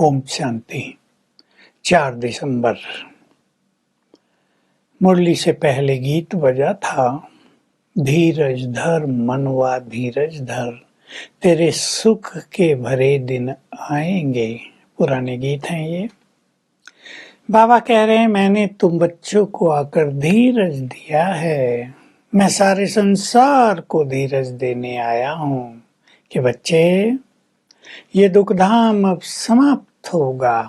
ओम शांति। 4 दिसंबर। मुरली से पहले गीत बजा था, धीरज धर मनवा धीरज धर, तेरे सुख के भरे दिन आएंगे। पुराने गीत हैं ये। बाबा कह रहे हैं, मैंने तुम बच्चों को आकर धीरज दिया है। मैं सारे संसार को धीरज देने आया हूँ कि बच्चे, ये दुखधाम अब समाप्त होगा।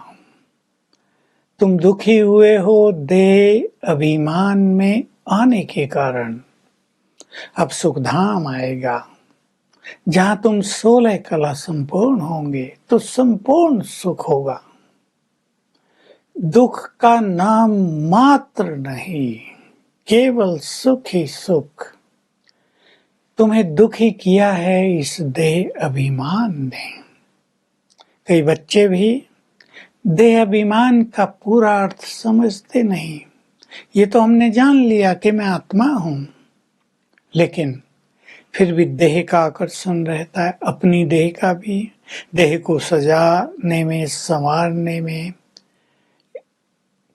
तुम दुखी हुए हो देह अभिमान में आने के कारण। अब सुखधाम आएगा, जहां तुम 16 कला संपूर्ण होंगे तो संपूर्ण सुख होगा। दुख का नाम मात्र नहीं, केवल सुख ही सुख। तुम्हें दुखी किया है इस देह अभिमान ने। कई बच्चे भी देह अभिमान का पूरा अर्थ समझते नहीं। ये तो हमने जान लिया कि मैं आत्मा हूं, लेकिन फिर भी देह का आकर्षण रहता है, अपनी देह का भी। देह को सजाने में, संवारने में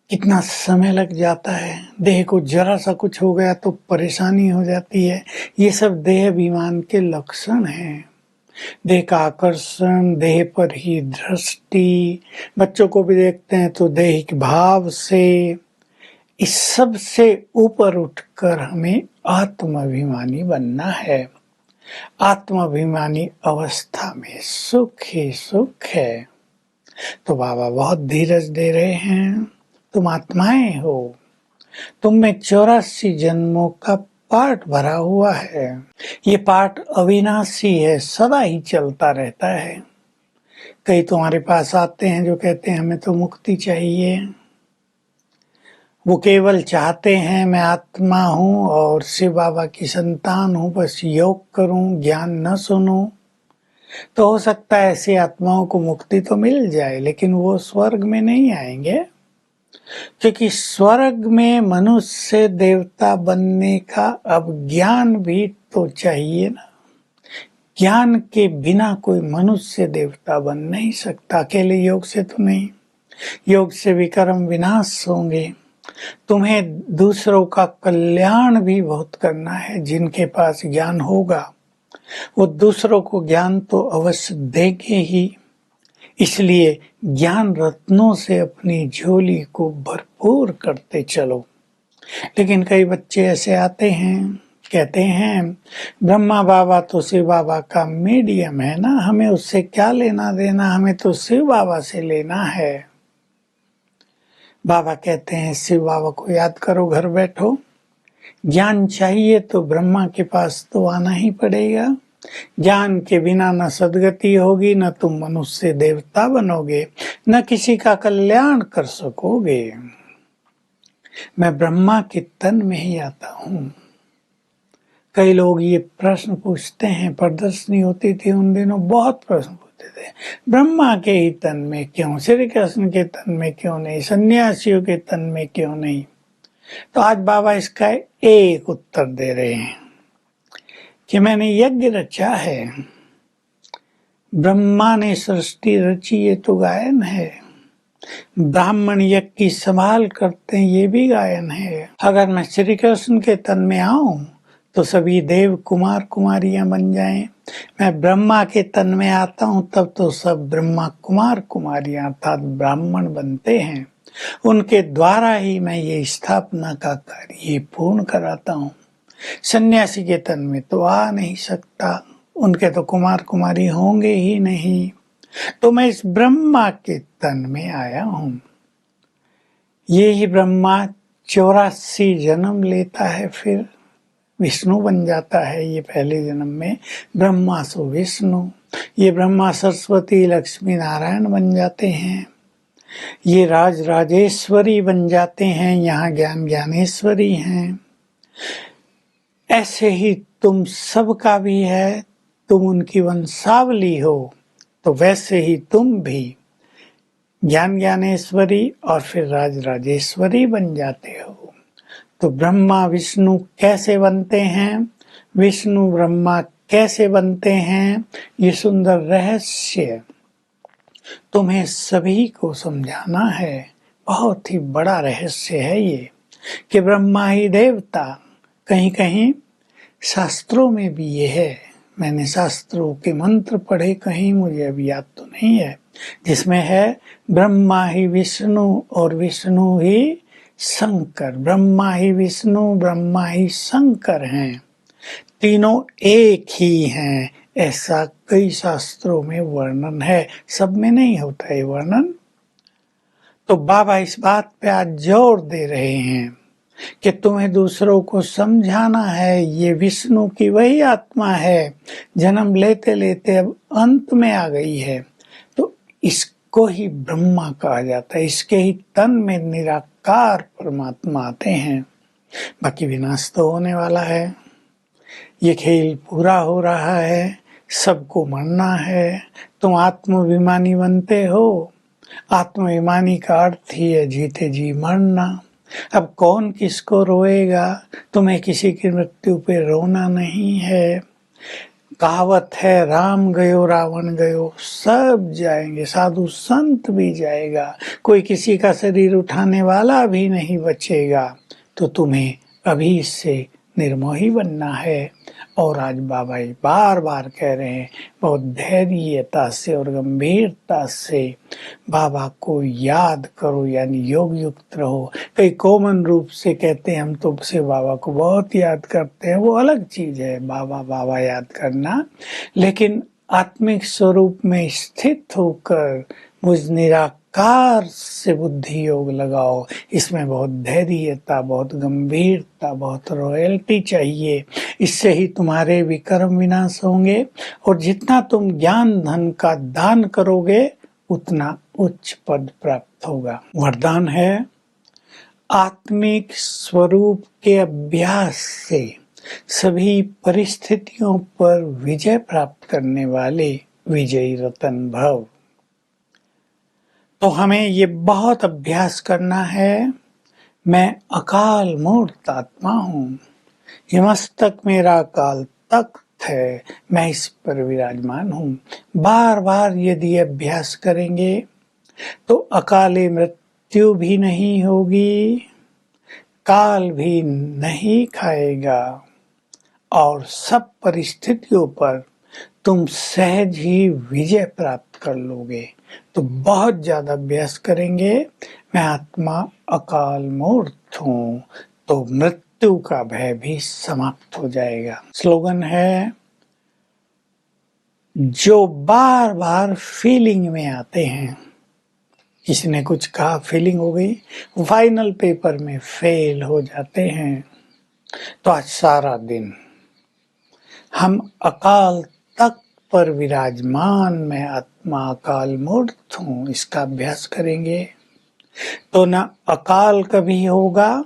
कितना समय लग जाता है। देह को जरा सा कुछ हो गया तो परेशानी हो जाती है। ये सब देह अभिमान के लक्षण हैं। देह का आकर्षण, देह पर ही दृष्टि, बच्चों को भी देखते हैं तो दैहिक भाव से, इस सब से ऊपर उठकर हमें आत्माभिमानी बनना है। आत्माभिमानी अवस्था में सुख ही सुख है। तो बाबा बहुत धीरज दे रहे हैं। तुम आत्माएं हो, तुम में 84 जन्मों का पाठ भरा हुआ है। ये पाठ अविनाशी है, सदा ही चलता रहता है। कई तुम्हारे पास आते हैं जो कहते हैं हमें तो मुक्ति चाहिए। वो केवल चाहते हैं मैं आत्मा हूँ और शिव बाबा की संतान हूँ, बस योग करूँ, ज्ञान न सुनूं। तो हो सकता है ऐसी आत्माओं को मुक्ति तो मिल जाए, लेकिन वो स्वर्ग में नहीं आएंगे, क्योंकि स्वर्ग में मनुष्य देवता बनने का अब ज्ञान भी तो चाहिए ना। ज्ञान के बिना कोई मनुष्य देवता बन नहीं सकता। अकेले योग से तो नहीं, योग से भी कर्म विनाश होंगे। तुम्हें दूसरों का कल्याण भी बहुत करना है। जिनके पास ज्ञान होगा वो दूसरों को ज्ञान तो अवश्य देंगे ही। इसलिए ज्ञान रत्नों से अपनी झोली को भरपूर करते चलो। लेकिन कई बच्चे ऐसे आते हैं, कहते हैं ब्रह्मा बाबा तो शिव बाबा का मीडियम है ना, हमें उससे क्या लेना देना, हमें तो शिव बाबा से लेना है। बाबा कहते हैं शिव बाबा को याद करो, घर बैठो। ज्ञान चाहिए तो ब्रह्मा के पास तो आना ही पड़ेगा। ज्ञान के बिना न सदगति होगी, न तुम मनुष्य देवता बनोगे, न किसी का कल्याण कर सकोगे। मैं ब्रह्मा के तन में ही आता हूँ। कई लोग ये प्रश्न पूछते हैं, प्रदर्शनी होती थी उन दिनों, बहुत प्रश्न पूछते थे, ब्रह्मा के ही तन में क्यों, श्री कृष्ण के तन में क्यों नहीं, सन्यासियों के तन में क्यों नहीं। तो आज बाबा इसका एक उत्तर दे रहे हैं कि मैंने यज्ञ रचा है। ब्रह्मा ने सृष्टि रची, ये तो गायन है। ब्राह्मण यज्ञ की संभाल करते हैं, ये भी गायन है। अगर मैं श्री कृष्ण के तन में आऊं तो सभी देव कुमार कुमारियां बन जाएं। मैं ब्रह्मा के तन में आता हूं तब तो सब ब्रह्मा कुमार कुमारियां अर्थात ब्राह्मण बनते हैं। उनके द्वारा ही मैं ये स्थापना का कार्य पूर्ण कराता हूँ। सन्यासी के तन में तो आ नहीं सकता, उनके तो कुमार कुमारी होंगे ही नहीं। तो मैं इस ब्रह्मा के तन में आया हूँ। ये ही ब्रह्मा 84 जन्म लेता है, फिर विष्णु बन जाता है। ये पहले जन्म में ब्रह्मा सो विष्णु, ये ब्रह्मा सरस्वती लक्ष्मी नारायण बन जाते हैं। ये राज राजेश्वरी बन जाते हैं, यहाँ ज्ञान ज्ञानेश्वरी हैं। ऐसे ही तुम सबका भी है, तुम उनकी वंशावली हो, तो वैसे ही तुम भी ज्ञान ज्ञानेश्वरी और फिर राज राजेश्वरी बन जाते हो। तो ब्रह्मा विष्णु कैसे बनते हैं, विष्णु ब्रह्मा कैसे बनते हैं, ये सुंदर रहस्य तुम्हें सभी को समझाना है। बहुत ही बड़ा रहस्य है ये कि ब्रह्मा ही देवता। कहीं कहीं शास्त्रों में भी ये है, मैंने शास्त्रों के मंत्र पढ़े कहीं, मुझे अभी याद तो नहीं है, जिसमें है ब्रह्मा ही विष्णु और विष्णु ही शंकर। ब्रह्मा ही विष्णु, ब्रह्मा ही शंकर हैं, तीनों एक ही हैं, ऐसा कई शास्त्रों में वर्णन है। सब में नहीं होता है वर्णन। तो बाबा इस बात पे आज जोर दे रहे हैं कि तुम्हें दूसरों को समझाना है, ये विष्णु की वही आत्मा है, जन्म लेते लेते अब अंत में आ गई है। तो इसको ही ब्रह्मा कहा जाता है, इसके ही तन में निराकार परमात्मा आते हैं। बाकी विनाश तो होने वाला है, ये खेल पूरा हो रहा है, सबको मरना है। तुम आत्माभिमानी बनते हो, आत्माभिमानी का अर्थ ही है जीते जी मरना। अब कौन किसको रोएगा, तुम्हें किसी की मृत्यु पे रोना नहीं है। कहावत है राम गयो रावण गयो, सब जाएंगे, साधु संत भी जाएगा, कोई किसी का शरीर उठाने वाला भी नहीं बचेगा। तो तुम्हें अभी इससे निर्मोही बनना है। और आज बाबा बार बार कह रहे हैं, बहुत धैर्यता से और गंभीरता से बाबा को याद करो, यानी योग युक्त रहो। कई कॉमन रूप से कहते हैं हम तो से बाबा को बहुत याद करते हैं, वो अलग चीज है बाबा बाबा याद करना। लेकिन आत्मिक स्वरूप में स्थित होकर मुझ निराकार से बुद्धि योग लगाओ। इसमें बहुत धैर्यता, बहुत गंभीरता, बहुत रॉयल्टी चाहिए। इससे ही तुम्हारे विकर्म विनाश होंगे, और जितना तुम ज्ञान धन का दान करोगे उतना उच्च पद प्राप्त होगा। वरदान है आत्मिक स्वरूप के अभ्यास से सभी परिस्थितियों पर विजय प्राप्त करने वाले विजयी रतन भव। तो हमें ये बहुत अभ्यास करना है। मैं अकाल मूर्त आत्मा हूँ, ये मस्तक मेरा अकाल तख्त है, मैं इस पर विराजमान हूँ। बार बार यदि अभ्यास करेंगे तो अकाले मृत्यु भी नहीं होगी, काल भी नहीं खाएगा, और सब परिस्थितियों पर तुम सहज ही विजय प्राप्त कर लोगे। तो बहुत ज्यादा अभ्यास करेंगे। मैं आत्मा अकाल मूर्त हूँ, तो मृत्यु का भय भी समाप्त हो जाएगा। स्लोगन है, जो बार बार फीलिंग में आते हैं, किसी ने कुछ कहा फीलिंग हो गई, फाइनल पेपर में फेल हो जाते हैं, तो आज सारा दिन हम अकाल तख्त पर विराजमान मैं आत्मा अकाल मूर्त हूँ, इसका अभ्यास करेंगे तो न अकाल कभी होगा,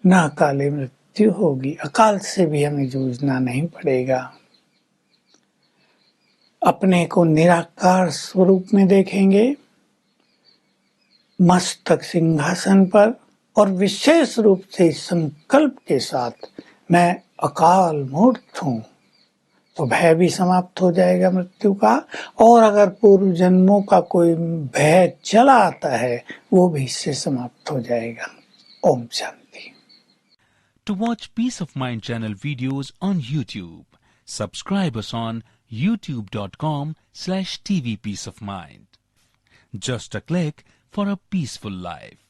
न अकाले मृत्यु होगी। अकाल से भी हमें जूझना नहीं पड़ेगा। अपने को निराकार स्वरूप में देखेंगे, मस्तक सिंहासन पर, और विशेष रूप से संकल्प के साथ मैं अकाल मूर्त हूँ, तो भय भी समाप्त हो जाएगा मृत्यु का। और अगर पूर्व जन्मों का कोई भय चला आता है वो भी इससे समाप्त हो जाएगा। Om Shanti. To watch Peace of Mind channel videos on YouTube, subscribe us on youtube.com/tvpeaceofmind. Just a click for a peaceful life.